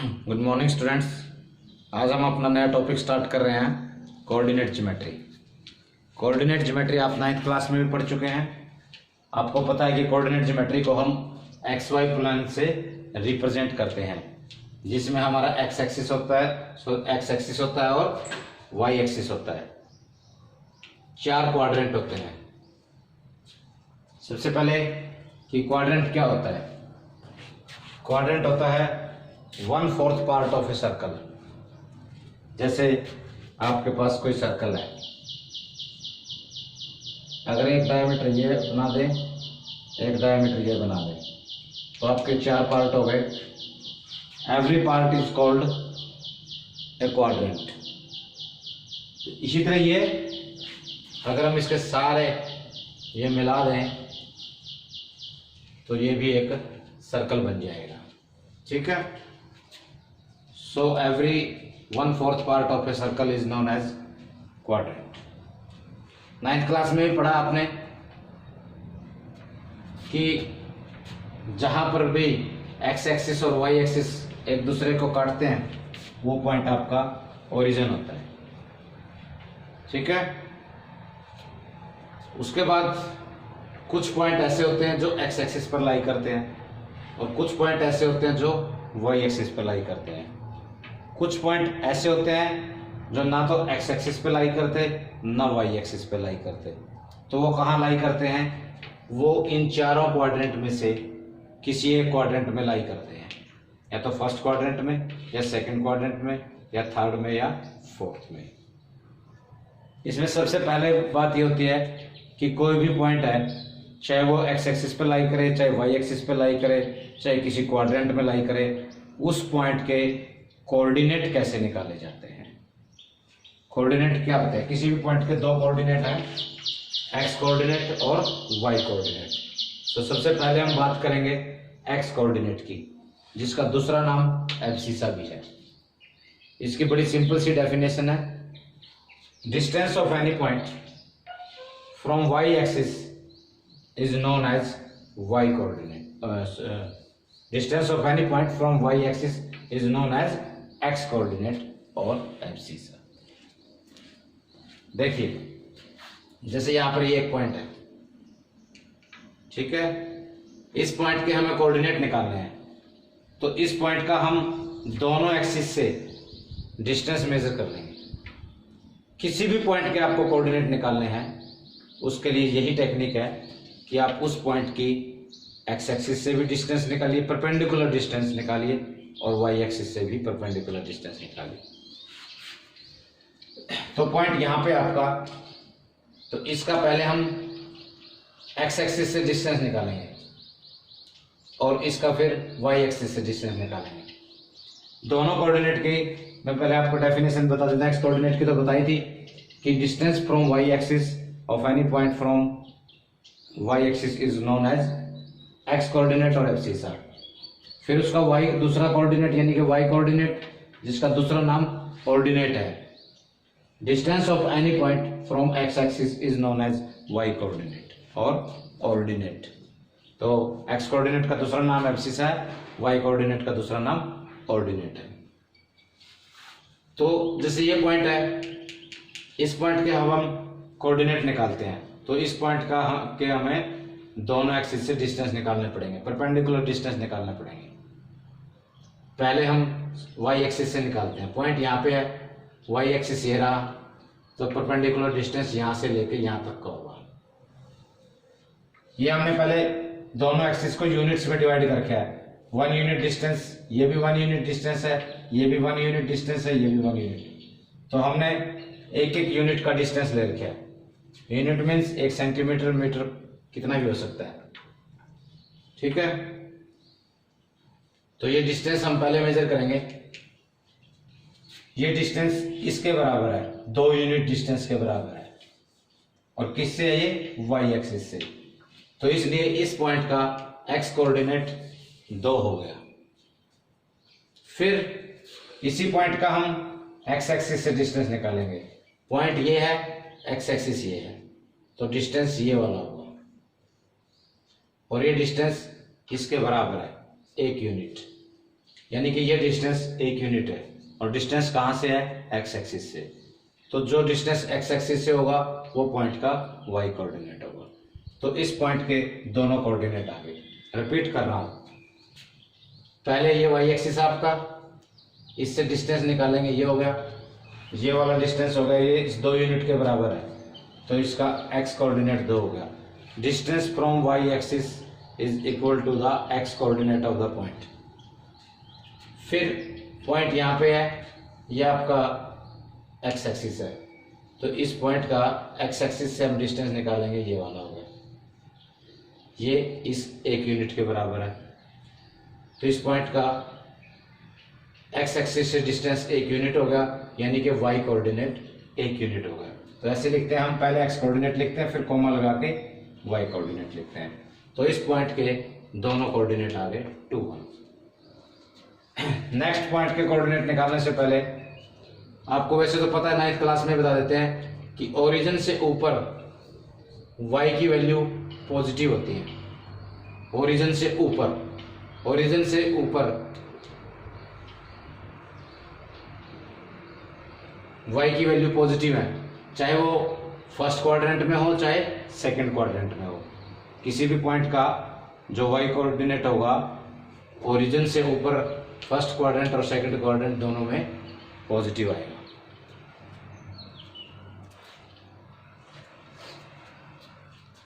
Good morning students. आज हम अपना नया टॉपिक स्टार्ट कर रहे हैं, कोऑर्डिनेट ज्योमेट्री। कोऑर्डिनेट ज्योमेट्री आप 9th क्लास में भी पढ़ चुके हैं। आपको पता है कि कोऑर्डिनेट ज्योमेट्री को हम एक्स वाई प्लेन से रिप्रेजेंट करते हैं, जिसमें हमारा एक्स एक्सिस होता है और वाई एक्सिस होता है। 4 क्वाड्रेंट होते हैं। सबसे पहले कि क्वाड्रेंट क्या होता है। क्वाड्रेंट होता है 1/4 पार्ट ऑफ ए सर्कल। जैसे आपके पास कोई सर्कल है, अगर एक डायमीटर ये बना दें, एक डायमीटर ये बना दें, तो आपके 4 पार्ट हो गए। Every part is called a quadrant. इसी तरह ये अगर हम इसके सारे ये मिला दें तो ये भी एक सर्कल बन जाएगा। ठीक है। So every 1/4 part of a circle is known as quadrant. 9th class में भी पढ़ा आपने कि जहां पर भी एक्स एक्सिस और वाई एक्सिस एक दूसरे को काटते हैं, वो पॉइंट आपका ओरिजिन होता है। ठीक है। उसके बाद कुछ पॉइंट ऐसे होते हैं जो एक्स एक्सिस पर लाई करते हैं, और कुछ पॉइंट ऐसे होते हैं जो वाई एक्सिस पर लाई करते हैं। कुछ पॉइंट ऐसे होते हैं जो ना तो एक्स एक्सिस पे लाई करते ना वाई एक्सिस पे लाई करते। तो वो कहाँ लाई करते हैं? वो इन चारों क्वाड्रेंट में से किसी एक क्वाड्रेंट में लाई करते हैं, या तो फर्स्ट क्वाड्रेंट में, या सेकंड क्वाड्रेंट में, या थर्ड में, या फोर्थ में। इसमें सबसे पहले बात ये होती है कि कोई भी पॉइंट है, चाहे वो एक्स एक्सिस पे लाई करे, चाहे वाई एक्सिस पे लाई करे, चाहे किसी क्वाड्रेंट में लाई करे, उस पॉइंट के कोऑर्डिनेट कैसे निकाले जाते हैं। कोऑर्डिनेट क्या होता है? किसी भी पॉइंट के 2 कोऑर्डिनेट हैं, एक्स कोऑर्डिनेट और वाई कोऑर्डिनेट। तो सबसे पहले हम बात करेंगे एक्स कोऑर्डिनेट की, जिसका दूसरा नाम एब्सिसा भी है। इसकी बड़ी सिंपल सी डेफिनेशन है, distance of any point from Y axis is known as y coordinate. Distance of any point from y axis is known as x coordinate और abscissa. देखिए, जैसे यहाँ पर ये एक पॉइंट है, ठीक है। इस पॉइंट के हमें कोऑर्डिनेट निकालने हैं, तो इस पॉइंट का हम दोनों एक्सिस से डिस्टेंस मेजर कर लेंगे। किसी भी पॉइंट के आपको कोऑर्डिनेट निकालने हैं, उसके लिए यही टेक्निक है कि आप उस पॉइंट की एक्स एक्सिस से भी डिस्टेंस निकालिए, परपेंडिकुलर डिस्टेंस निकालिए, और वाई एक्सिस से भी परपेंडिकुलर डिस्टेंस निकालिए। तो पॉइंट यहाँ पे आपका, तो इसका पहले हम एक्स एक्सिस से डिस्टेंस निकालेंगे और इसका फिर वाई एक्सिस से डिस्टेंस निकालेंगे। दोनों कोऑर्डिनेट की मैं पहले आपको डेफिनेशन बता देता हूँ। एक्स कोऑर्डिनेट की तो बताई थी कि distance from Y axis of any point from y axis is known as x coordinate और एब्सिसा। फिर उसका y दूसरा कोऑर्डिनेट यानी कि y कोऑर्डिनेट, जिसका दूसरा नाम ऑर्डिनेट है। Distance of any point from x axis is known as y coordinate और ऑर्डिनेट। तो x कोऑर्डिनेट का दूसरा नाम एब्सिसा है, y कोऑर्डिनेट का दूसरा नाम ऑर्डिनेट है। तो जैसे ये पॉइंट है, इस पॉइंट के हम कोऑर्डिनेट निकालते हैं, तो इस पॉइंट के हमें दोनों एक्सिस से डिस्टेंस निकालने पड़ेंगे, परपेंडिकुलर डिस्टेंस निकालने पड़ेंगे। पहले हम वाई एक्सिस से निकालते हैं। पॉइंट यहाँ पे है, वाई एक्सिस ये रहा, तो परपेंडिकुलर डिस्टेंस यहाँ से लेके यहाँ तक का होगा। ये हमने पहले दोनों एक्सिस को यूनिट्स में डिवाइड करके है। 1 यूनिट डिस्टेंस, ये भी 1 यूनिट डिस्टेंस है, ये भी 1 यूनिट डिस्टेंस है, ये भी 1 यूनिट। तो हमने एक एक यूनिट का डिस्टेंस ले रखा है। यूनिट मीन्स 1 सेंटीमीटर, मीटर, कितना भी हो सकता है। ठीक है। तो ये डिस्टेंस हम पहले मेजर करेंगे। ये डिस्टेंस इसके बराबर है, 2 यूनिट डिस्टेंस के बराबर है, और किससे है ये? वाई एक्सिस से। तो इसलिए इस पॉइंट का एक्स कोऑर्डिनेट 2 हो गया। फिर इसी पॉइंट का हम एक्स एक्सिस से डिस्टेंस निकालेंगे। पॉइंट ये है, एक्स एक्सिस ये है, तो डिस्टेंस ये वाला होगा, और ये डिस्टेंस इसके बराबर है, 1 यूनिट। यानी कि ये डिस्टेंस 1 यूनिट है और डिस्टेंस कहाँ से है, एक्स एक्सिस से। तो जो डिस्टेंस एक्स एक्सिस से होगा वो पॉइंट का वाई कोऑर्डिनेट होगा। तो इस पॉइंट के दोनों कोऑर्डिनेट आ गए। रिपीट कर रहा हूँ, पहले ये वाई एक्सिस आपका, इससे डिस्टेंस निकालेंगे, ये हो गया, ये वाला डिस्टेंस हो गया, ये इस 2 यूनिट के बराबर है, तो इसका एक्स कोऑर्डिनेट 2 हो गया। Distance from Y axis is equal to the X coordinate of the point. फिर पॉइंट यहाँ पे है, ये आपका एक्स एक्सिस है, तो इस पॉइंट का एक्स एक्सिस से हम डिस्टेंस निकालेंगे, ये वाला हो गया, ये इस 1 यूनिट के बराबर है। तो इस पॉइंट का एक्स एक्सिस से डिस्टेंस 1 यूनिट हो गया, यानी कि वाई कोऑर्डिनेट 1 यूनिट हो गया। तो ऐसे लिखते हैं हम, पहले एक्स कोऑर्डिनेट लिखते हैं, फिर कोमा लगा के वाई कोऑर्डिनेट लिखते हैं। तो इस पॉइंट के दोनों कोऑर्डिनेट आ गए 2 1। नेक्स्ट पॉइंट के कोऑर्डिनेट निकालने से पहले आपको वैसे तो पता है, 9th क्लास में बता देते हैं कि ओरिजिन से ऊपर y की वैल्यू पॉजिटिव होती है। ओरिजिन से ऊपर, ओरिजिन से ऊपर y की वैल्यू पॉजिटिव है, चाहे वो फर्स्ट क्वाड्रेंट में हो चाहे सेकंड क्वाड्रेंट में हो। किसी भी पॉइंट का जो y कोऑर्डिनेट होगा ओरिजिन से ऊपर फर्स्ट क्वाड्रेंट और सेकंड क्वाड्रेंट दोनों में पॉजिटिव आएगा।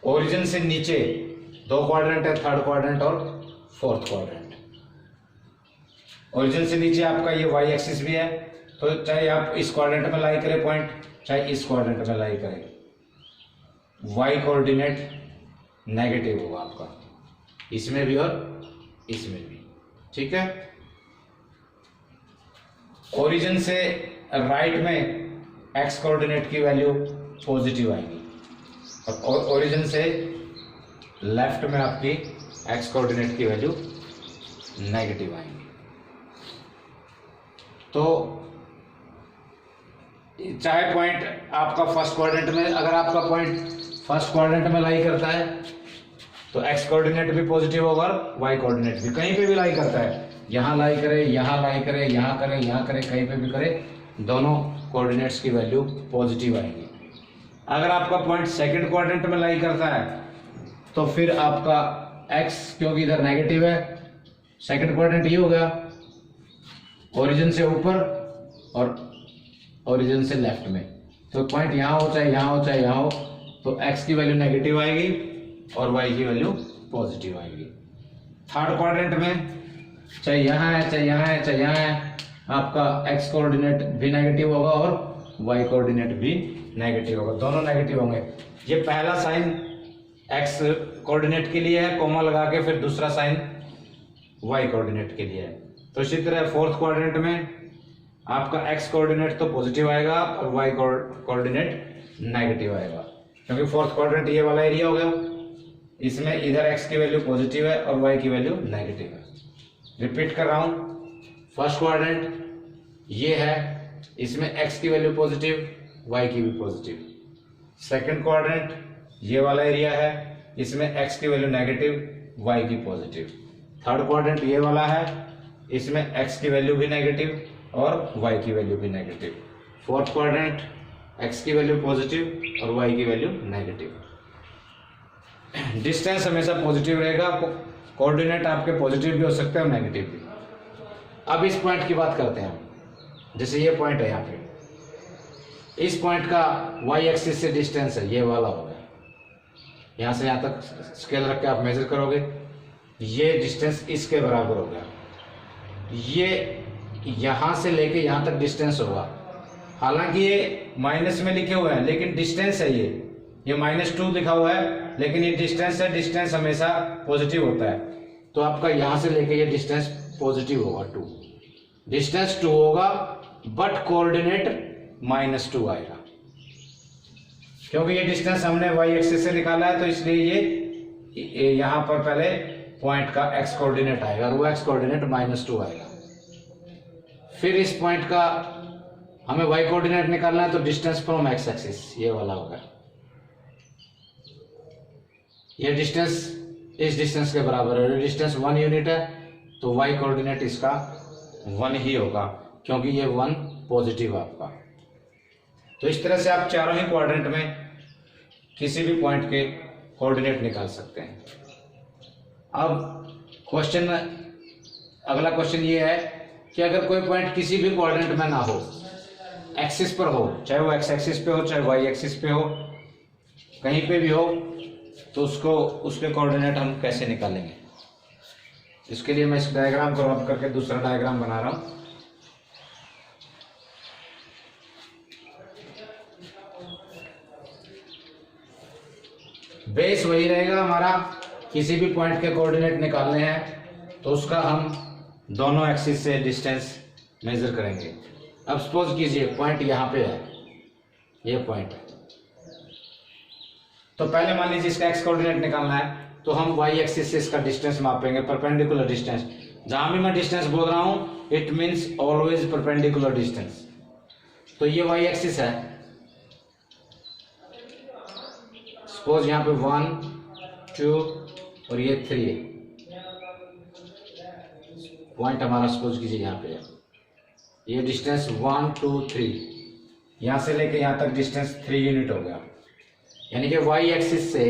ओरिजिन से नीचे 2 क्वाड्रेंट है, थर्ड क्वाड्रेंट और फोर्थ क्वाड्रेंट। ओरिजिन से नीचे आपका ये वाई एक्सिस भी है, तो चाहे आप इस क्वाड्रेंट में लाई करें पॉइंट, चाहे इस क्वाड्रेंट में लाई करें, वाई कोऑर्डिनेट नेगेटिव होगा आपका, इसमें भी और इसमें भी। ठीक है, ओरिजिन से राइट में एक्स कोऑर्डिनेट की वैल्यू पॉजिटिव आएगी और ओरिजिन से लेफ्ट में आपकी एक्स कोऑर्डिनेट की वैल्यू नेगेटिव आएंगी। तो चाहे पॉइंट आपका फर्स्ट क्वाड्रेंट में, अगर आपका पॉइंट फर्स्ट क्वाड्रेंट में लाई करता है तो एक्स कोऑर्डिनेट भी पॉजिटिव होगा और वाई कोऑर्डिनेट भी। कहीं पे भी लाई करता है, यहाँ लाई करे, यहाँ लाई करे, यहाँ करे, यहाँ करे, कहीं पे भी करे, दोनों कोऑर्डिनेट्स की वैल्यू पॉजिटिव आएगी। अगर आपका पॉइंट सेकंड क्वाड्रेंट में लाई करता है तो फिर आपका x, क्योंकि इधर नेगेटिव है, सेकंड क्वाड्रेंट ये हो गया, ओरिजिन से ऊपर और ओरिजिन से लेफ्ट में, तो पॉइंट यहाँ हो चाहे यहाँ हो चाहे यहाँ हो, तो x की वैल्यू नेगेटिव आएगी और y की वैल्यू पॉजिटिव आएगी। थर्ड क्वाड्रेंट में चाहे यहाँ है चाहे यहाँ है चाहे यहाँ है, आपका x कोऑर्डिनेट भी नेगेटिव होगा और y कोऑर्डिनेट भी नेगेटिव होगा, दोनों नेगेटिव होंगे। ये पहला साइन x कोऑर्डिनेट के लिए है, कोमा लगा के, फिर दूसरा साइन y कोऑर्डिनेट के लिए है। तो इसी तरह फोर्थ क्वाड्रेंट में आपका x कोऑर्डिनेट तो पॉजिटिव आएगा और y कोऑर्डिनेट नेगेटिव आएगा, क्योंकि फोर्थ क्वाड्रेंट ये वाला एरिया हो गया, इसमें इधर x की वैल्यू पॉजिटिव है और y की वैल्यू नेगेटिव है। रिपीट कर रहा हूं, फर्स्ट क्वाड्रेंट ये है, इसमें x की वैल्यू पॉजिटिव, y की भी पॉजिटिव। सेकंड क्वाड्रेंट ये वाला एरिया है, इसमें x की वैल्यू नेगेटिव, y की पॉजिटिव। थर्ड क्वाड्रेंट ये वाला है, इसमें x की वैल्यू भी नेगेटिव और y की वैल्यू भी नेगेटिव। फोर्थ क्वाड्रेंट x की वैल्यू पॉजिटिव और y की वैल्यू नेगेटिव। डिस्टेंस हमेशा पॉजिटिव रहेगा, कोऑर्डिनेट आपके पॉजिटिव भी हो सकते हैं और नेगेटिव भी। अब इस पॉइंट की बात करते हैं, जैसे ये पॉइंट है यहाँ पे, इस पॉइंट का y एक्सिस से डिस्टेंस है, ये वाला होगा, यहाँ से यहाँ तक स्केल रख के आप मेजर करोगे, ये डिस्टेंस इसके बराबर होगा। ये यहाँ से लेके यहाँ तक डिस्टेंस होगा, हालांकि ये माइनस में लिखे हुए हैं लेकिन डिस्टेंस है, ये -2 लिखा हुआ है लेकिन ये डिस्टेंस है, डिस्टेंस हमेशा पॉजिटिव होता है। तो आपका यहाँ से लेके ये डिस्टेंस पॉजिटिव होगा 2, डिस्टेंस 2 होगा बट कोऑर्डिनेट -2 आएगा, क्योंकि ये डिस्टेंस हमने y एक्सिस से निकाला है, तो इसलिए ये यहाँ पर पहले पॉइंट का x कोऑर्डिनेट आएगा और वो x कोऑर्डिनेट -2 आएगा। फिर इस पॉइंट का हमें y कोऑर्डिनेट निकालना है, तो डिस्टेंस फ्रॉम x एक्सिस ये वाला होगा, ये डिस्टेंस इस डिस्टेंस के बराबर है, डिस्टेंस 1 यूनिट है, तो y कोऑर्डिनेट इसका 1 ही होगा, क्योंकि ये 1 पॉजिटिव है आपका। तो इस तरह से आप चारों ही क्वाड्रेंट में किसी भी पॉइंट के कोऑर्डिनेट निकाल सकते हैं। अब क्वेश्चन, अगला क्वेश्चन ये है कि अगर कोई पॉइंट किसी भी क्वाड्रेंट में ना हो, एक्सिस पर हो, चाहे वो एक्स एक्सिस पे हो चाहे वाई एक्सिस पे हो, कहीं पे भी हो, तो उसके कोऑर्डिनेट हम कैसे निकालेंगे। इसके लिए मैं इस डायग्राम को रब करके दूसरा डायग्राम बना रहा हूं। बेस वही रहेगा हमारा, किसी भी पॉइंट के कोऑर्डिनेट निकालने हैं तो उसका हम दोनों एक्सिस से डिस्टेंस मेजर करेंगे। अब सपोज कीजिए पॉइंट यहाँ पे है, ये पॉइंट है, तो पहले मान लीजिए इसका एक्स कोऑर्डिनेट निकालना है, तो हम वाई एक्सिस से इसका डिस्टेंस मापेंगे, परपेंडिकुलर डिस्टेंस। जहां भी मैं डिस्टेंस बोल रहा हूं it means always perpendicular distance. तो ये वाई एक्सिस है, सपोज यहाँ पे 1 2 और ये 3 पॉइंट हमारा सपोज कीजिए यहाँ पे है। ये डिस्टेंस 1 2 3, यहाँ से लेके यहाँ तक डिस्टेंस 3 यूनिट हो गया, यानी कि वाई एक्सिस से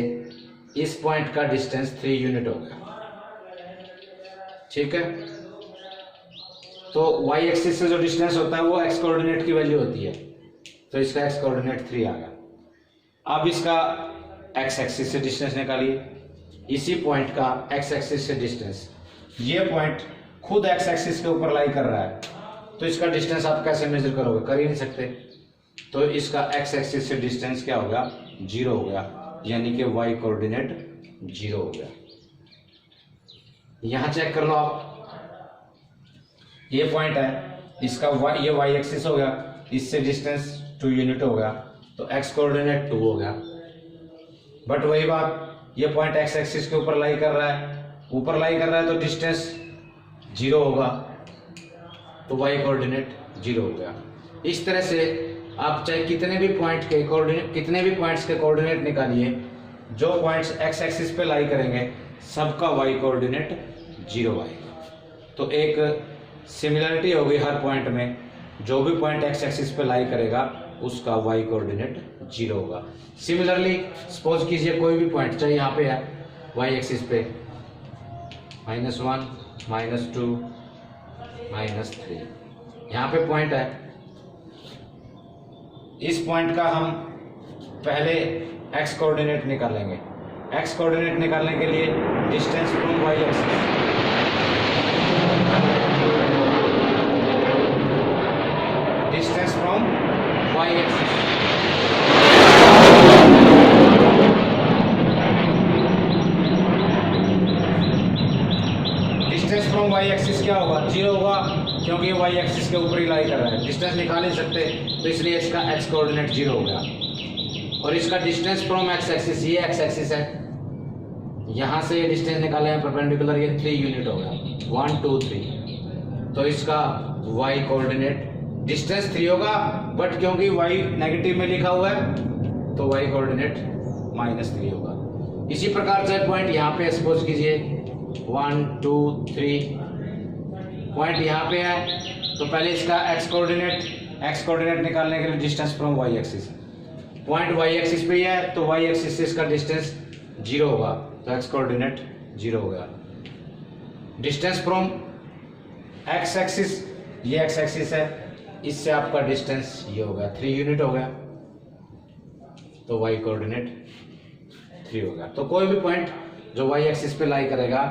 इस पॉइंट का डिस्टेंस 3 यूनिट हो गया। ठीक है, तो वाई एक्सिस से जो डिस्टेंस होता है वो एक्स कोऑर्डिनेट की वैल्यू होती है, तो इसका एक्स कोऑर्डिनेट 3 आ गया। अब इसका एक्स एक्सिस से डिस्टेंस निकालिए, इसी पॉइंट का एक्स एक्सिस से डिस्टेंस, ये पॉइंट खुद एक्स एक्सिस के ऊपर लाई कर रहा है, तो इसका डिस्टेंस आप कैसे मेजर करोगे, कर ही नहीं सकते। तो इसका एक्स एक्सिस से डिस्टेंस क्या हो गया, 0 हो गया, यानी कि वाई कोऑर्डिनेट 0 हो गया। यहां चेक कर लो आप, ये पॉइंट है, इसका ये वाई एक्सिस हो गया, इससे डिस्टेंस 2 यूनिट हो गया, तो एक्स कोऑर्डिनेट 2 हो गया। बट वही बात, ये पॉइंट एक्स एक्सिस के ऊपर लाई कर रहा है, ऊपर लाई कर रहा है तो डिस्टेंस 0 होगा, तो वाई कोऑर्डिनेट 0 हो गया। इस तरह से आप चाहे कितने भी पॉइंट्स के कोऑर्डिनेट निकालिए, जो पॉइंट्स एक्स एक्सिस पे लाई करेंगे सबका वाई कोऑर्डिनेट 0 आएगा। तो एक सिमिलरिटी होगी हर पॉइंट में, जो भी पॉइंट एक्स एक्सिस पे लाई करेगा उसका वाई कोऑर्डिनेट 0 होगा। सिमिलरली सपोज कीजिए कोई भी पॉइंट, चाहे यहाँ पे है वाई एक्सिस पे -1 -2 -3, यहाँ पे पॉइंट है, इस पॉइंट का हम पहले एक्स कोऑर्डिनेट निकालेंगे। एक्स कोऑर्डिनेट निकालने के लिए distance from Y axis, distance from Y axis, distance from Y axis क्या होगा, 0 होगा, क्योंकि वाई एक्सिस के ऊपर ही लाई कर रहा है, डिस्टेंस निकाल नहीं सकते, तो इसलिए इसका एक्स कोऑर्डिनेट 0 हो गया। और इसका डिस्टेंस फ्रॉम एक्स एक्सिस, ये एक्स एक्सिस है, यहां से ये डिस्टेंस निकाले हैं परपेंडिकुलर, ये 3 यूनिट हो गया, 1 2 3, तो इसका वाई कोऑर्डिनेट डिस्टेंस 3 होगा, बट क्योंकि वाई नेगेटिव में लिखा हुआ है तो वाई कोऑर्डिनेट -3 होगा। इसी प्रकार से पॉइंट यहाँ पे सपोज कीजिए 1 2 3 पॉइंट यहाँ पे है, तो पहले इसका एक्स कोऑर्डिनेट निकालने के लिए distance from Y axis, point Y axis पे ही है, तो वाई एक्सिस से इसका डिस्टेंस 0 होगा, तो एक्स कोऑर्डिनेट 0 हो गया। डिस्टेंस फ्रॉम एक्स एक्सिस, ये एक्स एक्सिस है, इससे आपका डिस्टेंस ये हो गया 3 यूनिट हो गया, तो वाई कोऑर्डिनेट 3 हो गया। तो कोई भी पॉइंट जो वाई एक्सिस पे लाई करेगा,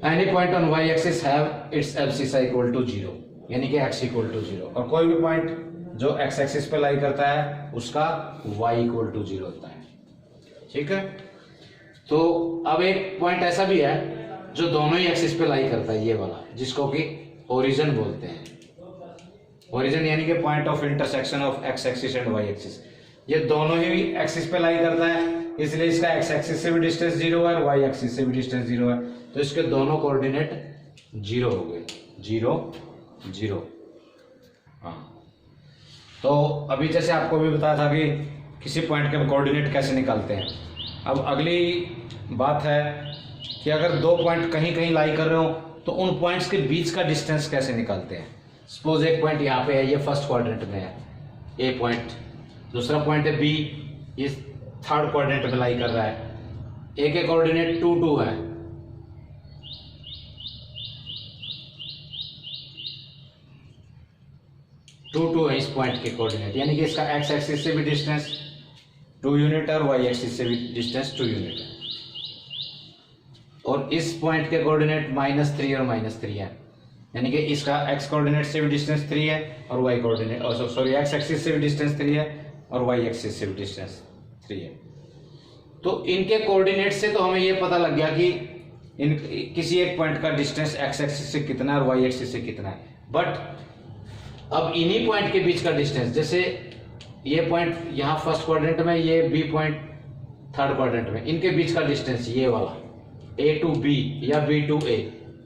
any point on Y axis have its abscissa equal to 0, यानी कि x इक्वल टू 0, और कोई भी पॉइंट जो x एक्सिस पे लाई करता है उसका y इक्वल टू 0 होता है। ठीक है, तो अब एक पॉइंट ऐसा भी है जो दोनों ही एक्सिस पे लाई करता है, ये वाला, जिसको कि ओरिजिन बोलते हैं। ओरिजिन यानी कि point of intersection of x axis and y axis, ये दोनों ही एक्सिस पे लाई करता है, इसलिए इसका x एक्सिस से भी डिस्टेंस 0 है और y एक्सिस से भी डिस्टेंस 0 है, तो इसके दोनों कोऑर्डिनेट 0 हो गए, 0 0। हाँ, तो अभी जैसे आपको भी बताया था कि किसी पॉइंट के कोऑर्डिनेट कैसे निकालते हैं। अब अगली बात है कि अगर दो पॉइंट कहीं कहीं लाई कर रहे हो तो उन पॉइंट्स के बीच का डिस्टेंस कैसे निकालते हैं। सपोज एक पॉइंट यहाँ पे है, ये फर्स्ट क्वाड्रेंट में है ए पॉइंट, दूसरा पॉइंट है बी, ये थर्ड क्वाड्रेंट में लाई कर रहा है, ए के कोऑर्डिनेट 2 2 है, है इस पॉइंट के कोऑर्डिनेट, यानी कि इसका एक्स एक्सिस से भी डिस्टेंस 2 यूनिट है और वाई एक्सिस से भी डिस्टेंस 2 यूनिट है। और इस पॉइंट के कोऑर्डिनेट -3 और -3 है, यानी कि इसका एक्स कोऑर्डिनेट से भी डिस्टेंस 3 है और Y coordinate sorry X axis से भी डिस्टेंस 3 है और वाई एक्सिस से भी डिस्टेंस 3 है। तो इनके कोऑर्डिनेट से तो हमें ये पता लग गया कि इन किसी एक पॉइंट का डिस्टेंस एक्स एक्सिस से कितना है और वाई एक्सिस से कितना है। बट अब इन्हीं पॉइंट के बीच का डिस्टेंस, जैसे ये पॉइंट यहाँ फर्स्ट क्वाड्रेंट में, ये बी पॉइंट थर्ड क्वाड्रेंट में, इनके बीच का डिस्टेंस ये वाला ए टू बी या बी टू ए,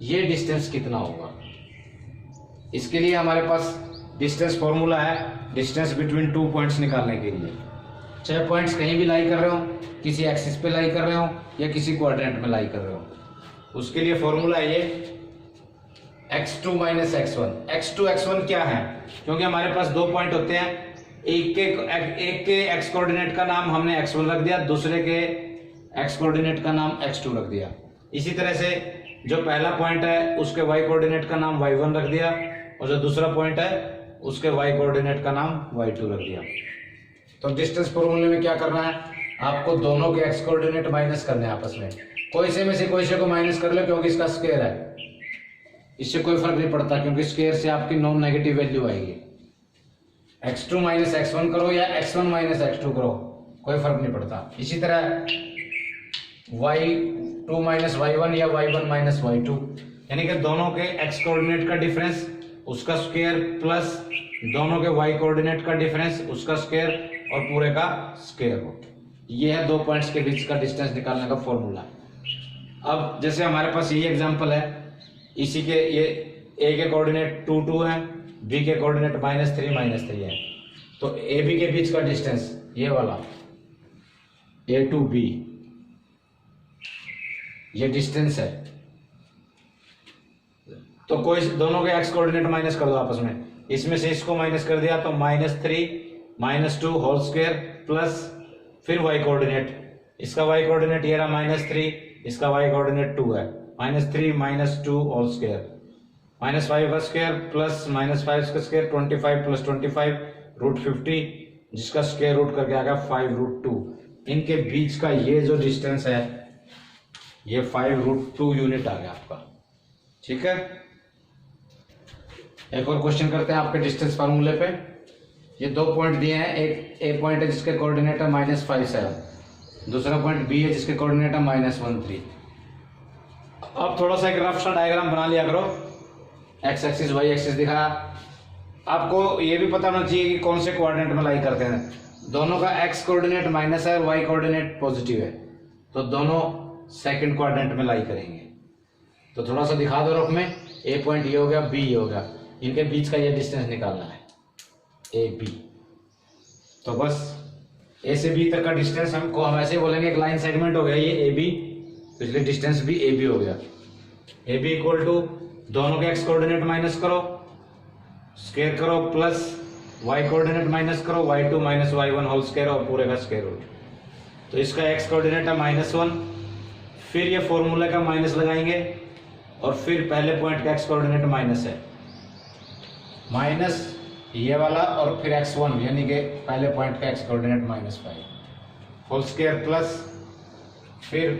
ये डिस्टेंस कितना होगा। इसके लिए हमारे पास डिस्टेंस फॉर्मूला है डिस्टेंस बिटवीन 2 पॉइंट्स निकालने के लिए। चाहे पॉइंट्स कहीं भी लाई कर रहे हो, किसी एक्सिस पे लाई कर रहे हो या किसी क्वाड्रेंट में लाई कर रहे हो, उसके लिए फॉर्मूला है ये x2 minus x1। x2 x1 क्या है, क्योंकि हमारे पास 2 पॉइंट होते हैं, एक के x कोऑर्डिनेट का नाम हमने x1 रख दिया, दूसरे के x कोऑर्डिनेट का नाम x2 रख दिया। इसी तरह से जो पहला पॉइंट है उसके y कोऑर्डिनेट का नाम y1 रख दिया और जो दूसरा पॉइंट है उसके y कोऑर्डिनेट का नाम y2 रख दिया। तो डिस्टेंस फॉर्मूले में क्या करना है, आपको दोनों के x कोऑर्डिनेट माइनस करने हैं आपस में, कोई से में से कोई से को माइनस कर लो क्योंकि इसका स्क्वायर है, इससे कोई फर्क नहीं पड़ता क्योंकि स्क्वायर से आपकी नॉन नेगेटिव वैल्यू आएगी। x2 माइनस x1 करो या x1 माइनस x2 करो, कोई फर्क नहीं पड़ता। इसी तरह y2 माइनस y1 या y1 माइनस y2, यानी कि दोनों के x कोऑर्डिनेट का डिफरेंस उसका स्क्वायर प्लस दोनों के y कोऑर्डिनेट का डिफरेंस उसका स्क्वायर और पूरे का स्क्वायर हो। यह है 2 पॉइंट्स के बीच का डिस्टेंस निकालने का फॉर्मूला। अब जैसे हमारे पास ये एग्जांपल है, इसी के ये a के कोऑर्डिनेट 2 2 है, b के कोऑर्डिनेट -3 है, तो a b के बीच का डिस्टेंस ये वाला a टू b, ये डिस्टेंस है। तो कोई दोनों के x कोऑर्डिनेट माइनस कर दो आपस में, इसमें से इसको माइनस कर दिया तो -3 -2 होल स्क्वायर प्लस फिर y कोऑर्डिनेट, इसका y कोऑर्डिनेट ये रहा -3, इसका y कोऑर्डिनेट 2 है, -3 -2 होल स्क्वायर, -5 का स्क्वायर प्लस -5 का स्क्वायर 25 प्लस 25 √50, जिसका स्क्वायर रूट करके आ गया 5√2। इनके बीच का ये जो डिस्टेंस है ये 5√2 यूनिट आ गया आपका। ठीक है, एक और क्वेश्चन करते हैं आपके डिस्टेंस फार्मूले पे। ये 2 पॉइंट दिए हैं, एक ए पॉइंट है जिसके कोऑर्डिनेट है -5 दूसरा पॉइंट बी है जिसके कोऑर्डिनेट है -1 अब थोड़ा सा एक रफ सा डायग्राम बना लिया करो, एक्स एक्सिस वाई एक्सिस दिखाया। आपको ये भी पता होना चाहिए कि कौन से क्वाड्रेंट में लाई करते हैं। दोनों का एक्स कोऑर्डिनेट माइनस है और वाई कोऑर्डिनेट पॉजिटिव है, तो दोनों सेकंड क्वाड्रेंट में लाई करेंगे। तो थोड़ा सा दिखा दो रफ में, ए पॉइंट ये हो गया, बी ये हो गया, इनके बीच का ये डिस्टेंस निकालना है ए बी। तो बस ए से बी तक का डिस्टेंस हम ऐसे बोलेंगे, एक लाइन सेगमेंट हो गया ये ए बी, तो इसलिए डिस्टेंस भी ए बी हो गया। ए बी इक्वल टू दोनों के एक्स कोऑर्डिनेट माइनस करो, स्क्वायर करो, प्लस वाई कोऑर्डिनेट माइनस करो, y2 minus y1 whole square और पूरे का स्क्वायर रूट। तो इसका एक्स कोऑर्डिनेट है -1, फिर ये फॉर्मूले का माइनस लगाएंगे और फिर पहले पॉइंट का एक्स कोऑर्डिनेट माइनस है, माइनस ये वाला और फिर x1 यानी कि पहले पॉइंट का X coordinate -5 whole square plus फिर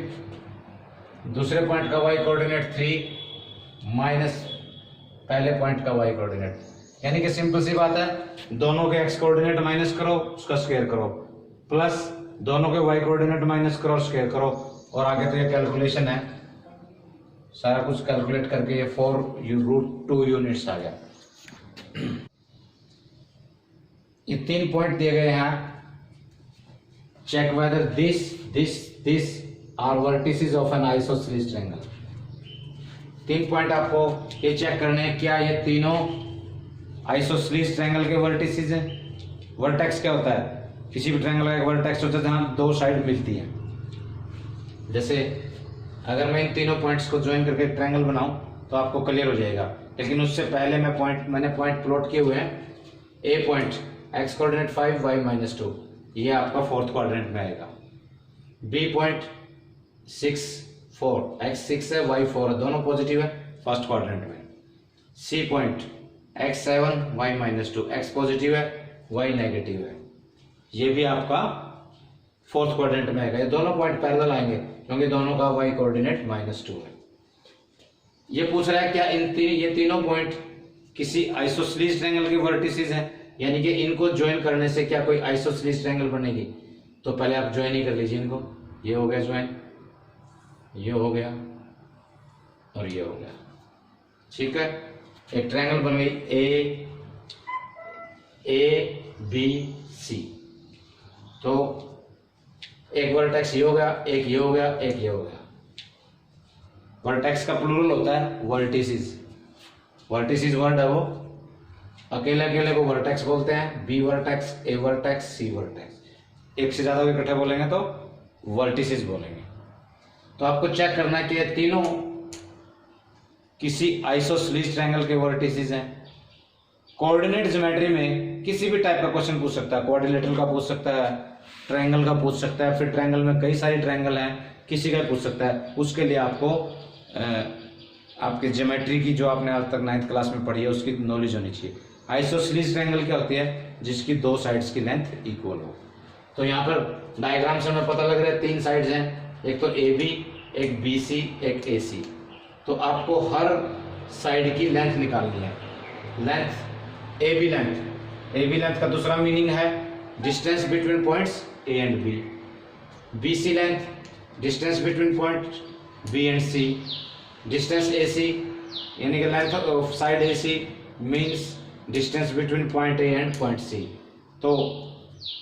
दूसरे पॉइंट का y कोऑर्डिनेट 3 माइनस पहले पॉइंट का y कोऑर्डिनेट, यानी कि सिंपल सी बात है, दोनों के x कोऑर्डिनेट माइनस करो उसका स्क्वायर करो, प्लस दोनों के y कोऑर्डिनेट माइनस करो स्क्वायर करो, और आगे तो ये कैलकुलेशन है, सारा कुछ कैलकुलेट करके ये 4√2 यूनिट्स आ गया। ये 3 पॉइंट दिए गए हैं, check whether this are vertices of an isosceles triangle. 3 point आपको ये चेक करने हैं, क्या ये तीनों आइसोसेलेस ट्रायंगल के वर्टिसेस हैं। वर्टेक्स क्या होता है, किसी भी ट्रायंगल का एक वर्टेक्स होता है जहां 2 साइड मिलती हैं। जैसे अगर मैं इन तीनों पॉइंट्स को ज्वाइन करके एक ट्रायंगल बनाऊं तो आपको क्लियर हो जाएगा। लेकिन उससे पहले मैंने पॉइंट प्लॉट किए हुए हैं। ए पॉइंट एक्स कोऑर्डिनेट 5 वाई -2, ये आपका फोर्थ क्वाड्रेंट में आएगा। बी पॉइंट 6 4 एक्स 6 है वाई 4 है, दोनों पॉजिटिव है फर्स्ट क्वाड्रेंट में। C point X 7 Y -2, X positive है वाई नेगेटिव है, ये भी आपका फोर्थ क्वाड्रेंट में आएगा। ये दोनों पॉइंट पैरेलल आएंगे क्योंकि दोनों का वाई कोऑर्डिनेट -2 है। ये पूछ रहा है क्या ये तीनों पॉइंट किसी आइसोसेलेस ट्रायंगल के वर्टिसेस हैं, यानी कि इनको ज्वाइन करने से क्या कोई आइसोसेलेस ट्रायंगल बनेगी। तो पहले आप ज्वाइन ही कर लीजिए इनको। ये हो गया ज्वाइन, ये हो गया और ये हो गया, ठीक है। एक ट्रायंगल बन गई ए बी सी। तो एक वर्टेक्स ये हो गया, एक ये हो गया, एक ये हो गया। वर्टेक्स का प्लूरल होता है वर्टिसेस। वर्टिसेस वर्ड है वो, अकेले अकेले को वर्टेक्स बोलते हैं। बी वर्टेक्स, ए वर्टेक्स, सी वर्टेक्स। एक से ज्यादा को इकट्ठे बोलेंगे तो वर्टिसेस बोलेंगे। तो आपको चेक करना है कि ये तीनों किसी आइसोसेलेस ट्रायंगल के वर्टिसेस हैं। कोऑर्डिनेट ज्योमेट्री में किसी भी टाइप का क्वेश्चन पूछ सकता है, क्वाड्रिलेटरल का पूछ सकता है, ट्रायंगल का पूछ सकता है, फिर ट्रायंगल में कई सारे ट्रायंगल हैं, किसी का पूछ सकता है। उसके लिए आपको आपके ज्योमेट्री की जो आपने आज तक 9th क्लास में पढ़ी है उसकी नॉलेज होनी चाहिए। आइसोसेलेस ट्रायंगल क्या होती है, जिसकी दो साइड्स की लेंथ इक्वल हो। तो यहाँ पर डायग्राम से हमें पता लग रहा है तीन साइड्स हैं, एक तो ए बी, एक बी सी, एक ए सी। तो आपको हर साइड की लेंथ निकालनी है। लेंथ ए बी लेंथ का दूसरा मीनिंग है distance between points A and B. B C length distance between point B and C. Distance A C यानी कि length of side A C means distance between point A and point C. तो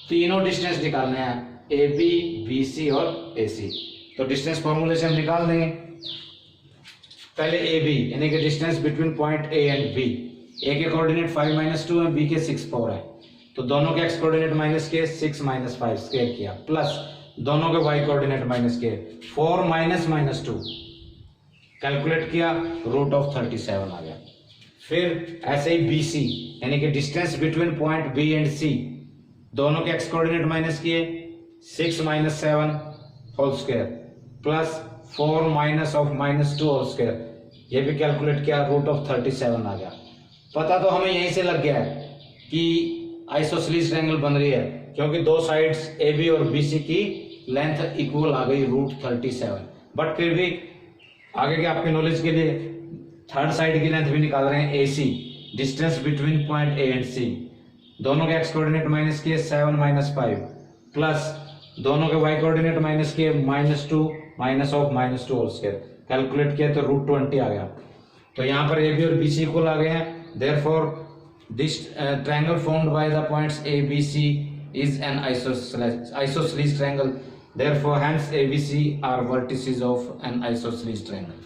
तीनों distance निकालने हैं, A B, B सी और ए सी। तो distance फॉर्मूले से हम निकाल देंगे। पहले ए बी यानी कि distance between point A and B. A के कोऑर्डिनेट 5 -2 है, बी के 6 4 है। तो दोनों के एक्स कोऑर्डिनेट माइनस के 6 - 5 स्क्वायर किया, प्लस दोनों के वाई कोऑर्डिनेट माइनस के 4 - -2 कैलकुलेट किया, √37 आ गया। फिर ऐसे ही बी सी यानी कि distance between point B and C, दोनों के एक्स कोऑर्डिनेट माइनस किए, 6 - 7 whole square plus 4 -2 whole square, ये भी कैलकुलेट किया, √37 आ गया। पता तो हमें यहीं से लग गया है कि आइसोसेलेस ट्रायंगल बन रही है, क्योंकि दो साइड्स ए बी और बी सी की लेंथ इक्वल आ गई √37। बट फिर भी आगे के आपके नॉलेज के लिए थर्ड साइड की लेंथ भी निकाल रहे हैं, A C distance between point A and C. दोनों के एक्स कोऑर्डिनेट माइनस किए 7 - 5 प्लस दोनों के वाई कोऑर्डिनेट माइनस किए -2 -2 होल स्क्वायर, कैलकुलेट किया तो √20 आ गया। तो यहाँ पर ए बी और बी सी इक्वल आ गए हैं। Therefore, this triangle formed by the points A, B, C is an isosceles triangle. Therefore, hence A, B, C are vertices of an isosceles triangle.